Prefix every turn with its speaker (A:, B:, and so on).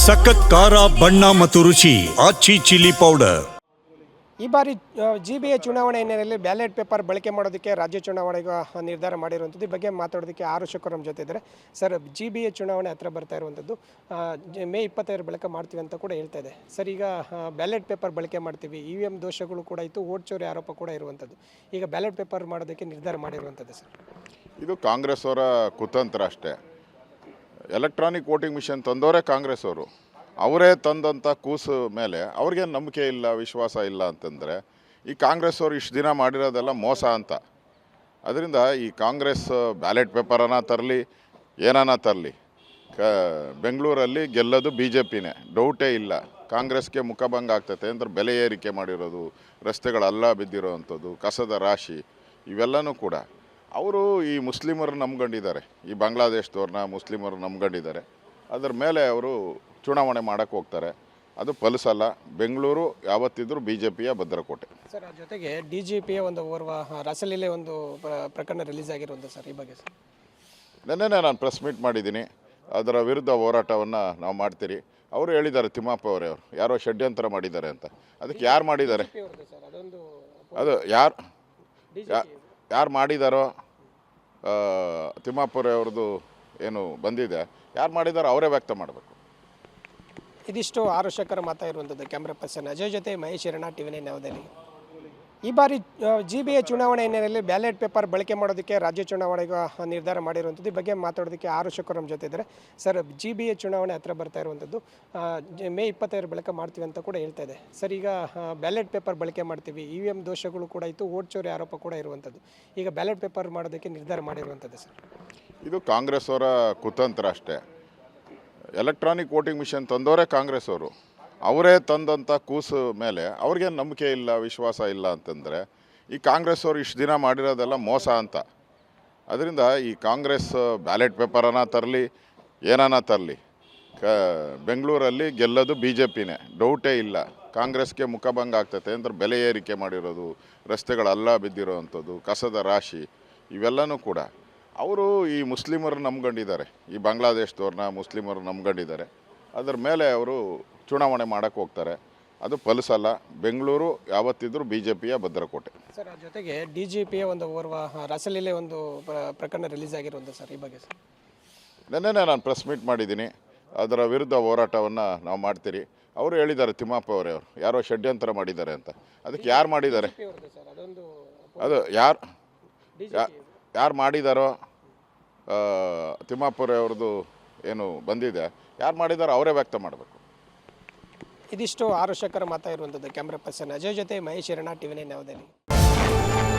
A: ಸಖತ್ ಖಾರ ಬಣ್ಣ ಮತ್ತು ರುಚಿ ಆಚಿ ಚಿಲ್ಲಿ ಪೌಡರ್.
B: ಈ ಬಾರಿ ಜಿಬಿಎ ಚುನಾವಣೆ ಹಿನ್ನೆಲೆಯಲ್ಲಿ ಬ್ಯಾಲೆಟ್ ಪೇಪರ್ ಬಳಕೆ ಮಾಡೋದಕ್ಕೆ ರಾಜ್ಯ ಚುನಾವಣೆ ನಿರ್ಧಾರ ಮಾಡಿರುವಂಥದ್ದು. ಈ ಬಗ್ಗೆ ಮಾತಾಡೋದಕ್ಕೆ ಆರು ಶಿಕ್ಷಕರು ನಮ್ಮ ಜೊತೆ ಇದ್ದಾರೆ. ಸರ್, ಜಿಬಿಎ ಚುನಾವಣೆ ಹತ್ರ ಬರ್ತಾ ಇರುವಂಥದ್ದು, ಮೇ 25 ಬಳಕೆ ಮಾಡ್ತೀವಿ ಅಂತ ಕೂಡ ಹೇಳ್ತಾ ಇದೆ. ಸರ್, ಈಗ ಬ್ಯಾಲೆಟ್ ಪೇಪರ್ ಬಳಕೆ ಮಾಡ್ತೀವಿ, EVM ದೋಷಗಳು ಕೂಡ ಇತ್ತು, ವೋಟ್ ಚೋರಿ ಆರೋಪ ಕೂಡ ಇರುವಂಥದ್ದು. ಈಗ ಬ್ಯಾಲೆಟ್ ಪೇಪರ್ ಮಾಡೋದಕ್ಕೆ ನಿರ್ಧಾರ ಮಾಡಿರುವಂಥದ್ದು. ಸರ್,
C: ಇದು ಕಾಂಗ್ರೆಸ್ ಅವರ ಕುತಂತ್ರ ಅಷ್ಟೇ. ಎಲೆಕ್ಟ್ರಾನಿಕ್ ವೋಟಿಂಗ್ ಮಿಷನ್ ತಂದವರೇ ಕಾಂಗ್ರೆಸ್ ಅವರು. ಅವರೇ ತಂದಂಥ ಕೂಸು ಮೇಲೆ ಅವ್ರಿಗೇನು ನಂಬಿಕೆ ಇಲ್ಲ, ವಿಶ್ವಾಸ ಇಲ್ಲ ಅಂತಂದರೆ ಈ ಕಾಂಗ್ರೆಸ್ ಅವರು ಇಷ್ಟು ದಿನ ಮಾಡಿರೋದೆಲ್ಲ ಮೋಸ ಅಂತ. ಅದರಿಂದ ಈ ಕಾಂಗ್ರೆಸ್ ಬ್ಯಾಲೆಟ್ ಪೇಪರನ್ನ ತರಲಿ, ಏನನ್ನ ತರಲಿ, ಬೆಂಗಳೂರಲ್ಲಿ ಗೆಲ್ಲೋದು BJPನೇ, ಡೌಟೇ ಇಲ್ಲ. ಕಾಂಗ್ರೆಸ್ಗೆ ಮುಖಭಂಗ ಆಗ್ತೈತೆ ಅಂದ್ರೆ ಬೆಲೆ ಏರಿಕೆ ಮಾಡಿರೋದು, ರಸ್ತೆಗಳೆಲ್ಲ ಬಿದ್ದಿರೋವಂಥದ್ದು, ಕಸದ ರಾಶಿ, ಇವೆಲ್ಲನೂ ಕೂಡ ಅವರು ಈ ಮುಸ್ಲಿಮರು ನಂಬ್ಕೊಂಡಿದ್ದಾರೆ. ಈ ಬಾಂಗ್ಲಾದೇಶದವ್ರನ್ನ ಮುಸ್ಲಿಮರು ನಂಬ್ಕೊಂಡಿದ್ದಾರೆ. ಅದರ ಮೇಲೆ ಅವರು ಚುನಾವಣೆ ಮಾಡೋಕ್ಕೆ ಹೋಗ್ತಾರೆ. ಅದು ಫಲಿಸಲ್ಲ. ಬೆಂಗಳೂರು ಯಾವತ್ತಿದ್ರೂ BJPಯ ಭದ್ರಕೋಟೆ.
B: ಸರ್, ಜೊತೆಗೆ DGPಯ ಒಂದು ಓರ್ವ ರಾಸಲೀಲೆ ಒಂದು ಪ್ರಕರಣ ರಿಲೀಸ್ ಆಗಿರುವಂಥ ಸರ್, ಈ ಬಗ್ಗೆ ಸರ್
C: ನೆನ್ನೆನೇ ನಾನು ಪ್ರೆಸ್ ಮೀಟ್ ಮಾಡಿದ್ದೀನಿ. ಅದರ ವಿರುದ್ಧ ಹೋರಾಟವನ್ನು ನಾವು ಮಾಡ್ತೀರಿ. ಅವರು ಹೇಳಿದ್ದಾರೆ, ತಿಮ್ಮಪ್ಪ ಅವರೇ, ಅವರು ಯಾರೋ ಷಡ್ಯಂತ್ರ ಮಾಡಿದ್ದಾರೆ ಅಂತ. ಅದಕ್ಕೆ ಯಾರು ಮಾಡಿದ್ದಾರೆ, ಅದು ಯಾರು ಮಾಡಿದಾರೋ, ತಿಮ್ಮಾಪುರ ಅವ್ರದ್ದು ಏನು ಬಂದಿದೆ, ಯಾರು ಮಾಡಿದಾರೋ ಅವರೇ ವ್ಯಕ್ತ ಮಾಡಬೇಕು.
B: ಇದಿಷ್ಟು ಆರು ಶಿಕ್ಷಕರ ಮಾತಾ ಇರುವಂಥದ್ದು. ಕ್ಯಾಮ್ರಾ ಪರ್ಸನ್ ಅಜಯ್ ಜೊತೆ ಮಹೇಶ್ ಹಿರಣ, TV9 ನವದೆಹಲಿ. ಈ ಬಾರಿ ಜಿಬಿಎ ಚುನಾವಣೆ ಹಿನ್ನೆಲೆಯಲ್ಲಿ ಬ್ಯಾಲೆಟ್ ಪೇಪರ್ ಬಳಕೆ ಮಾಡೋದಕ್ಕೆ ರಾಜ್ಯ ಚುನಾವಣೆ ನಿರ್ಧಾರ ಮಾಡಿರುವಂಥದ್ದು. ಈ ಬಗ್ಗೆ ಮಾತಾಡೋದಕ್ಕೆ ಆರು ಶಿಕ್ಷಕರು ನಮ್ಮ ಜೊತೆ ಇದ್ದಾರೆ. ಸರ್, ಜಿಬಿಎ ಚುನಾವಣೆ ಹತ್ರ ಬರ್ತಾ ಇರುವಂಥದ್ದು, ಮೇ 25 ಬಳಕೆ ಮಾಡ್ತೀವಿ ಅಂತ ಕೂಡ ಹೇಳ್ತಾ ಇದೆ. ಸರ್, ಈಗ ಬ್ಯಾಲೆಟ್ ಪೇಪರ್ ಬಳಕೆ ಮಾಡ್ತೀವಿ, EVM ದೋಷಗಳು ಕೂಡ ಇತ್ತು, ವೋಟ್ ಚೋರಿ ಆರೋಪ ಕೂಡ ಇರುವಂಥದ್ದು. ಈಗ ಬ್ಯಾಲೆಟ್ ಪೇಪರ್ ಮಾಡೋದಕ್ಕೆ ನಿರ್ಧಾರ ಮಾಡಿರುವಂಥದ್ದು. ಸರ್,
C: ಇದು ಕಾಂಗ್ರೆಸ್ ಅವರ ಕುತಂತ್ರ ಅಷ್ಟೇ. ಎಲೆಕ್ಟ್ರಾನಿಕ್ ವೋಟಿಂಗ್ ಮಿಷನ್ ತಂದವರೇ ಕಾಂಗ್ರೆಸ್ ಅವರು. ಅವರೇ ತಂದಂಥ ಕೂಸು ಮೇಲೆ ಅವ್ರಿಗೇನು ನಂಬಿಕೆ ಇಲ್ಲ, ವಿಶ್ವಾಸ ಇಲ್ಲ ಅಂತಂದರೆ ಈ ಕಾಂಗ್ರೆಸ್ ಅವರು ಇಷ್ಟು ದಿನ ಮಾಡಿರೋದೆಲ್ಲ ಮೋಸ ಅಂತ. ಅದರಿಂದ ಈ ಕಾಂಗ್ರೆಸ್ ಬ್ಯಾಲೆಟ್ ಪೇಪರನ್ನ ತರಲಿ, ಏನನ್ನ ತರಲಿ, ಬೆಂಗಳೂರಲ್ಲಿ ಗೆಲ್ಲೋದು BJPನೇ, ಡೌಟೇ ಇಲ್ಲ. ಕಾಂಗ್ರೆಸ್ಗೆ ಮುಖಭಂಗ ಆಗ್ತೈತೆ ಅಂದ್ರೆ ಬೆಲೆ ಏರಿಕೆ ಮಾಡಿರೋದು, ರಸ್ತೆಗಳೆಲ್ಲ ಬಿದ್ದಿರೋವಂಥದ್ದು, ಕಸದ ರಾಶಿ, ಇವೆಲ್ಲನೂ ಕೂಡ ಅವರು ಈ ಮುಸ್ಲಿಮರು ನಂಬ್ಕೊಂಡಿದ್ದಾರೆ. ಈ ಬಾಂಗ್ಲಾದೇಶದವ್ರನ್ನ ಮುಸ್ಲಿಮರು ನಂಬ್ಕೊಂಡಿದ್ದಾರೆ. ಅದರ ಮೇಲೆ ಅವರು ಚುನಾವಣೆ ಮಾಡೋಕ್ಕೆ ಹೋಗ್ತಾರೆ. ಅದು ಫಲಿಸಲ್ಲ. ಬೆಂಗಳೂರು ಯಾವತ್ತಿದ್ರೂ BJPಯ ಭದ್ರಕೋಟೆ.
B: ಸರ್, ಜೊತೆಗೆ DGPಯ ಒಂದು ಓರ್ವ ರಾಸಲೀಲೆ ಒಂದು ಪ್ರಕರಣ ರಿಲೀಸ್ ಆಗಿರುವಂಥ ಸರ್, ಈ ಬಗ್ಗೆ ಸರ್
C: ನೆನ್ನೆನೇ ನಾನು ಪ್ರೆಸ್ ಮೀಟ್ ಮಾಡಿದ್ದೀನಿ. ಅದರ ವಿರುದ್ಧ ಹೋರಾಟವನ್ನು ನಾವು ಮಾಡ್ತೀರಿ. ಅವರು ಹೇಳಿದ್ದಾರೆ, ತಿಮ್ಮಪ್ಪ ಅವರೇ, ಅವರು ಯಾರೋ ಷಡ್ಯಂತ್ರ ಮಾಡಿದ್ದಾರೆ ಅಂತ. ಅದಕ್ಕೆ ಯಾರು ಮಾಡಿದ್ದಾರೆ, ಅದು ಯಾರು ಮಾಡಿದಾರೋ, ತಿಮ್ಮಾಪುರ ಅವ್ರದ್ದು ಏನು ಬಂದಿದೆ, ಯಾರು ಮಾಡಿದಾರೋ ಅವರೇ ವ್ಯಕ್ತ ಮಾಡಬೇಕು.
B: ಇದಿಷ್ಟು ಆರು ಶಿಕ್ಷಕರ ಮಾತಾ ಇರುವಂಥದ್ದು. ಕ್ಯಾಮ್ರಾ ಪರ್ಸನ್ ಅಜಯ್ ಜೊತೆ ಮಹೇಶ್ ಹಿರಣ, TV9 ನವದೆಹಲಿ.